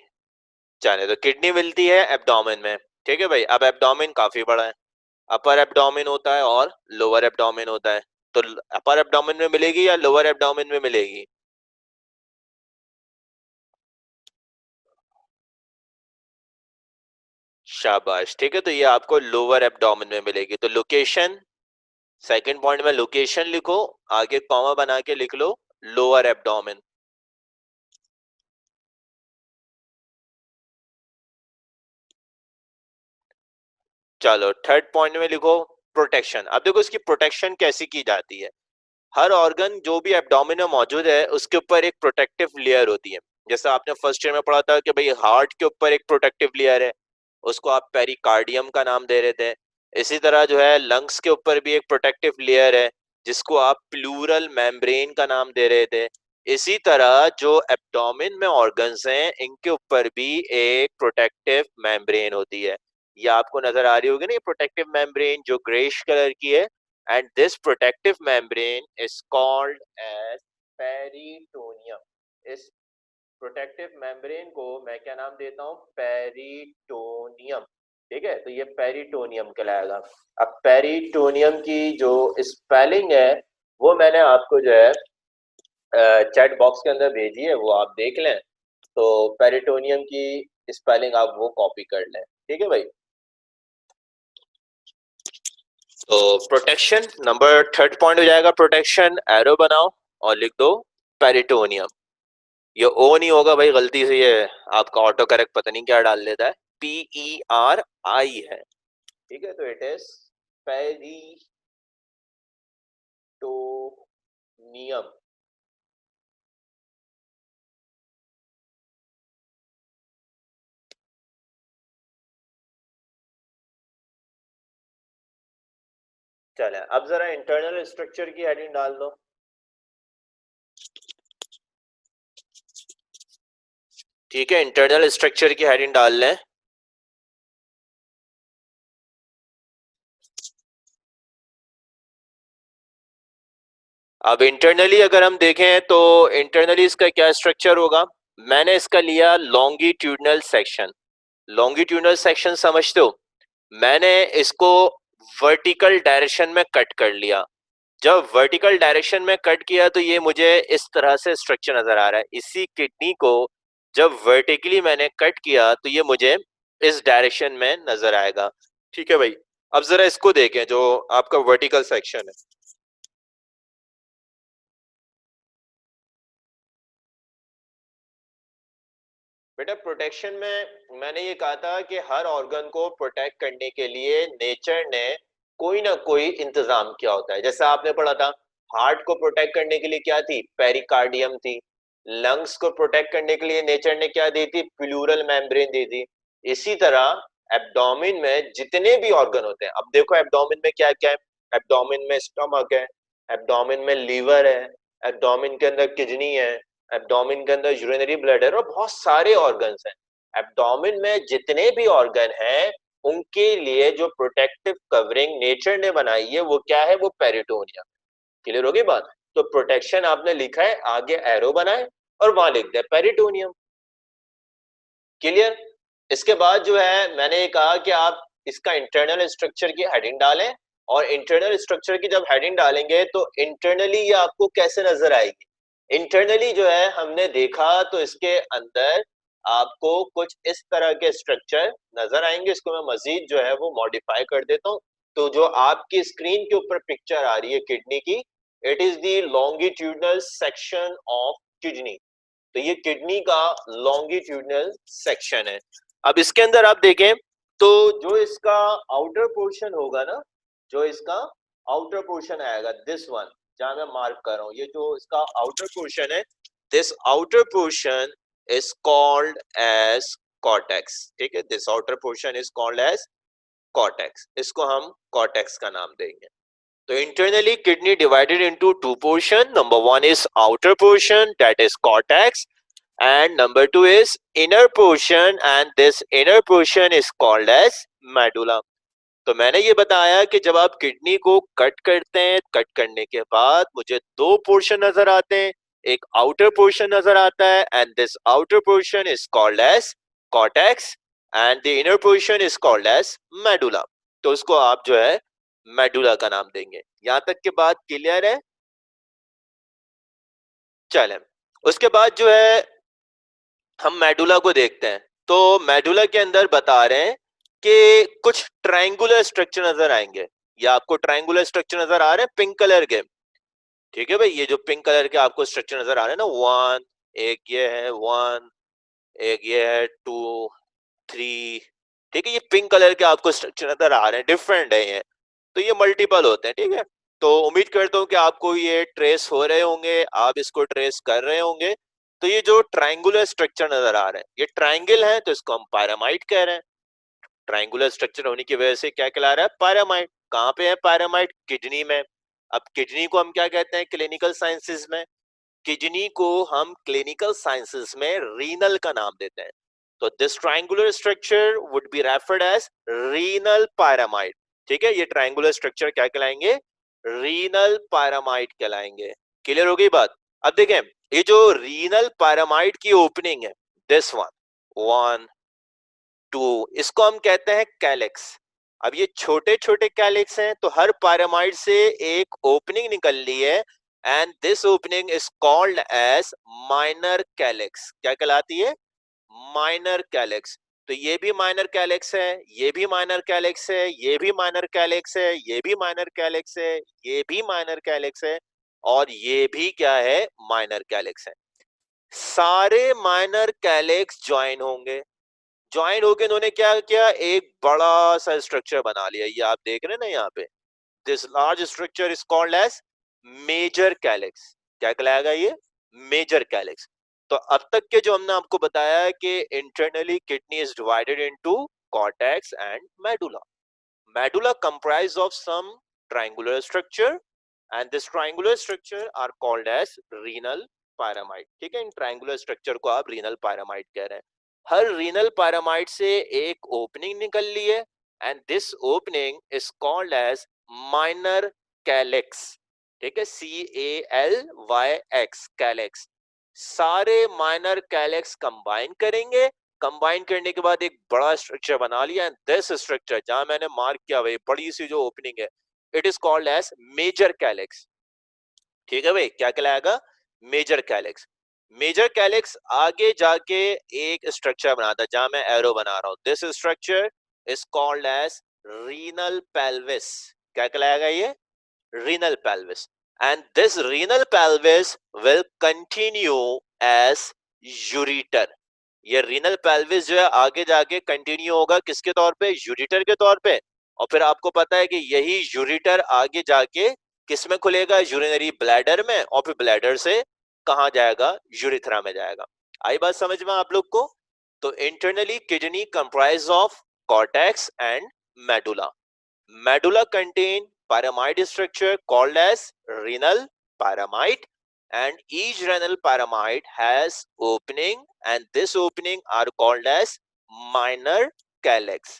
जाने दो, किडनी मिलती है एब्डोमेन में। ठीक है भाई, अब एब्डोमेन काफी बड़ा है। अपर एब्डोमेन होता है और लोअर एब्डोमेन होता है। तो अपर एब्डोमेन में मिलेगी या लोअर एब्डोमेन में मिलेगी? शाबाश, ठीक है, तो ये आपको लोअर एब्डोमेन में मिलेगी। तो लोकेशन, सेकंड पॉइंट में लोकेशन लिखो, आगे कॉमा बना के लिख लो लोअर एब्डोमेन। चलो, थर्ड पॉइंट में लिखो प्रोटेक्शन। अब देखो इसकी प्रोटेक्शन कैसी की जाती है। हर ऑर्गन जो भी एब्डोमेन में मौजूद है उसके ऊपर एक प्रोटेक्टिव लेयर होती है। जैसा आपने फर्स्ट ईयर में पढ़ा था कि भाई हार्ट के ऊपर एक प्रोटेक्टिव लेयर है, उसको आप पेरिकार्डियम का नाम दे रहे थे। इसी तरह जो है लंग्स के ऊपर भी एक प्रोटेक्टिव लेयर है, जिसको आप प्लूरल मेम्ब्रेन का नाम दे रहे थे। इसी तरह जो एब्डोमेन में ऑर्गन्स हैं, इनके ऊपर भी एक प्रोटेक्टिव मेम्ब्रेन होती है। ये आपको नजर आ रही होगी ना, ये प्रोटेक्टिव मेम्ब्रेन जो ग्रेइश कलर की है। And this protective membrane is called as peritoneum. इस प्रोटेक्टिव मेम्ब्रेन को मैं क्या नाम देता हूँ? पेरिटोनियम। ठीक है, तो ये पेरिटोनियम कहलाएगा। अब पेरिटोनियम की जो स्पेलिंग है वो मैंने आपको जो है चैट बॉक्स के अंदर भेजी है, वो आप देख लें। तो पेरिटोनियम की स्पेलिंग आप वो कॉपी कर लें। ठीक है भाई। तो प्रोटेक्शन नंबर थर्ड पॉइंट हो जाएगा प्रोटेक्शन। एरो बनाओ और लिख दो पेरिटोनियम। ये ओ नहीं होगा भाई, गलती से ये आपका ऑटो करेक्ट पता नहीं क्या डाल लेता है, PERI है। ठीक है, तो इट इज पेरिटोनियम। चले, अब जरा इंटरनल स्ट्रक्चर की हेडिंग डाल दो। ठीक है, इंटरनल स्ट्रक्चर की हेडिंग डाल लें। अब इंटरनली अगर हम देखें तो इंटरनली इसका क्या स्ट्रक्चर होगा? मैंने इसका लिया लॉन्गिट्यूडनल सेक्शन। लॉन्गिट्यूडनल सेक्शन समझते हो? मैंने इसको वर्टिकल डायरेक्शन में कट कर लिया। जब वर्टिकल डायरेक्शन में कट किया तो ये मुझे इस तरह से स्ट्रक्चर नजर आ रहा है। इसी किडनी को जब वर्टिकली मैंने कट किया तो ये मुझे इस डायरेक्शन में नजर आएगा। ठीक है भाई, अब जरा इसको देखें जो आपका वर्टिकल सेक्शन है। बेटा प्रोटेक्शन में मैंने ये कहा था कि हर ऑर्गन को प्रोटेक्ट करने के लिए नेचर ने कोई ना कोई इंतजाम किया होता है। जैसा आपने पढ़ा था, हार्ट को प्रोटेक्ट करने के लिए क्या थी? पेरिकार्डियम थी। लंग्स को प्रोटेक्ट करने के लिए नेचर ने क्या दी थी? प्लूरल मेम्ब्रेन दी थी। इसी तरह एब्डोमेन में जितने भी ऑर्गन होते हैं, अब देखो एब्डोमेन में क्या क्या है। एब्डोमेन में स्टमक है, एब्डोमेन में लीवर है, एब्डोमेन के अंदर किडनी है, एब्डोमेन के अंदर यूरिनरी ब्लैडर और बहुत सारे ऑर्गन्स हैं। एब्डोमेन में जितने भी ऑर्गन हैं उनके लिए जो प्रोटेक्टिव कवरिंग नेचर ने बनाई है वो क्या है? वो पेरिटोनियम। क्लियर होगी बात? तो प्रोटेक्शन आपने लिखा है, आगे एरो बनाए और वहां लिख दे पेरिटोनियम। क्लियर? इसके बाद जो है मैंने ये कहा कि आप इसका इंटरनल स्ट्रक्चर की हेडिंग डालें, और इंटरनल स्ट्रक्चर की जब हेडिंग डालेंगे तो इंटरनली ये आपको कैसे नजर आएगी? इंटरनली जो है हमने देखा तो इसके अंदर आपको कुछ इस तरह के स्ट्रक्चर नजर आएंगे। इसको मैं मजीद जो है वो मॉडिफाई कर देता हूँ। तो जो आपकी स्क्रीन के ऊपर पिक्चर आ रही है किडनी की, it is the longitudinal section of kidney. तो ये किडनी का लॉन्गिट्यूडनल सेक्शन है। अब इसके अंदर आप देखें तो जो इसका आउटर पोर्शन होगा ना, जो इसका आउटर पोर्शन आएगा, दिस वन जहां मैं मार्क कर रहा हूं, ये जो इसका आउटर पोर्शन है, this outer portion is called as cortex. ठीक है, this outer portion is called as cortex. इसको हम कॉर्टेक्स का नाम देंगे। So internally kidney divided into two portion. Number one is outer portion, that is cortex, and number two is inner portion, and this inner portion is called as medulla. तो मैंने ये बताया कि जब आप किडनी को कट करते हैं, कट करने के बाद मुझे दो पोर्शन नजर आते हैं। एक आउटर पोर्शन नजर आता है and this outer portion is called as cortex and the inner portion is called as medulla. तो उसको आप जो है मेडुला का नाम देंगे। यहां तक के बाद क्लियर है? चलें, उसके बाद जो है हम मेडुला को देखते हैं। तो मेडुला के अंदर बता रहे हैं कि कुछ ट्रायंगुलर स्ट्रक्चर नजर आएंगे। या आपको ट्रायंगुलर स्ट्रक्चर नजर आ रहे हैं पिंक कलर के? ठीक है भाई, ये जो पिंक कलर के आपको स्ट्रक्चर नजर आ रहे हैं ना, वन, एक ये है वन, एक ये है टू, थ्री। ठीक है, ये पिंक कलर के आपको स्ट्रक्चर नजर आ रहे हैं, डिफरेंट है ये। तो ये मल्टीपल होते हैं। ठीक है, तो उम्मीद करता हूँ कि आपको ये ट्रेस हो रहे होंगे, आप इसको ट्रेस कर रहे होंगे। तो ये जो ट्रायंगुलर स्ट्रक्चर नजर आ रहे हैं, ये ट्रायंगल है, तो इसको हम पायरामाइड कह रहे हैं। ट्रायंगुलर स्ट्रक्चर होने की वजह से क्या कहला रहा है? पायरामाइड। कहाँ पे है पायरामाइड? किडनी में। अब किडनी को हम क्या कहते हैं क्लिनिकल साइंसेज में? किडनी को हम क्लिनिकल साइंसेस में रीनल का नाम देते हैं। तो this triangular structure would be referred as renal pyramid. ठीक है, ये ट्रायंगुलर स्ट्रक्चर क्या कहलाएंगे? रीनल पायरामाइड कहलाएंगे। क्लियर हो गई बात? अब देखें, ये जो रीनल पायरामाइड की ओपनिंग है, दिस वन, वन टू, इसको हम कहते हैं कैलेक्स। अब ये छोटे छोटे कैलेक्स हैं, तो हर पायरामाइड से एक ओपनिंग निकल रही है, and this opening is called as minor calyx. क्या कहलाती है? Minor calyx. तो ये भी माइनर कैलेक्स है, ये भी माइनर कैलेक्स है, ये भी माइनर कैलेक्स है, ये भी माइनर कैलेक्स है, ये भी माइनर कैलेक्स है, और ये भी क्या है? माइनर कैलेक्स है। सारे माइनर कैलेक्स ज्वाइन होंगे। ज्वाइन होके इन्होंने क्या किया? एक बड़ा सा स्ट्रक्चर बना लिया। ये आप देख रहे हैं ना यहाँ पे, this large structure is called as major calyx. क्या कहलाएगा ये? Major calyx. तो अब तक के जो हमने आपको बताया है कि internally kidney is divided into cortex and medulla. Medulla comprised of some triangular structure and this triangular structure are called as renal pyramid। ठीक है, इन ट्रायंगुलर स्ट्रक्चर को आप रीनल पायरामाइड कह रहे हैं। हर रीनल पायरामाइड से एक ओपनिंग निकल ली है, and this opening is called as minor calyx. ठीक है, CALYX, कैलेक्स। सारे माइनर कैलेक्स कंबाइन करेंगे, कंबाइन करने के बाद एक बड़ा स्ट्रक्चर बना लिया, एंड दिस स्ट्रक्चर जहां मैंने मार्क किया हुआ बड़ी सी जो ओपनिंग है, it is called as major calyx. ठीक है भाई, क्या कहलाएगा? Major calyx. मेजर कैलेक्स आगे जाके एक स्ट्रक्चर बनाता है, जहां मैं एरो बना रहा हूं, this structure is called as renal pelvis. क्या कहलाएगा ये? renal pelvis, and this renal pelvis will continue as ureter। ये renal pelvis जो है आगे जाके कंटिन्यू होगा किसके तौर पे? यूरिटर के तौर पे। और फिर आपको पता है कि यही यूरिटर आगे जाके किस में खुलेगा? यूरिनरी ब्लैडर में, और फिर ब्लैडर से कहां जाएगा? यूरिथ्रा में जाएगा। आई बात समझ में आप लोग को? तो internally kidney comprise of cortex and medulla. Medulla contain pyramid structure called as renal pyramid, and each renal pyramid has opening, and this opening are called as minor calyx,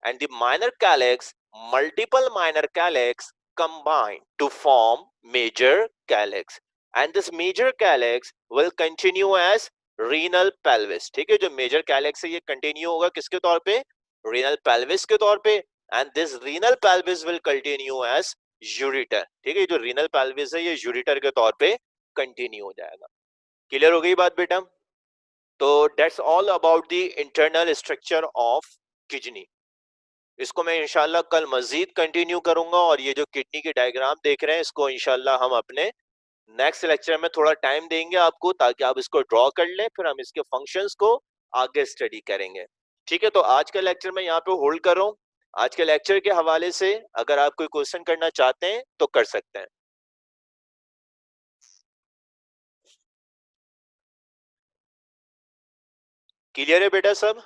and the minor calyx, multiple minor calyx combine to form major calyx, and this major calyx will continue as renal pelvis। ठीक है, जो major calyx है ये continue होगा किसके तौर पे? renal pelvis के तौर पे, and this renal pelvis will continue as ureter। ठीक है, जो renal pelvis है ये ureter के तौर पे continue हो जाएगा। क्लियर हो गई बात बेटा? तो that's all about the internal structure of kidney। इसको मैं इंशाल्लाह कल मजीद कंटिन्यू करूंगा, और ये जो किडनी की डायग्राम देख रहे हैं इसको इंशाल्लाह हम अपने नेक्स्ट लेक्चर में थोड़ा टाइम देंगे आपको, ताकि आप इसको ड्रॉ कर लें, फिर हम इसके फंक्शंस को आगे स्टडी करेंगे। ठीक है, तो आज का लेक्चर मैं यहाँ पे होल्ड कर रहा हूँ। आज के लेक्चर के हवाले से अगर आप कोई क्वेश्चन करना चाहते हैं तो कर सकते हैं। क्लियर है बेटा सब?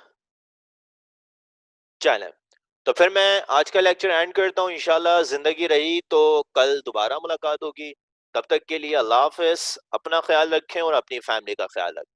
चलें, तो फिर मैं आज का लेक्चर एंड करता हूँ। इंशाल्लाह जिंदगी रही तो कल दोबारा मुलाकात होगी। तब तक के लिए अल्लाह हाफिज, अपना ख्याल रखें और अपनी फैमिली का ख्याल रखें।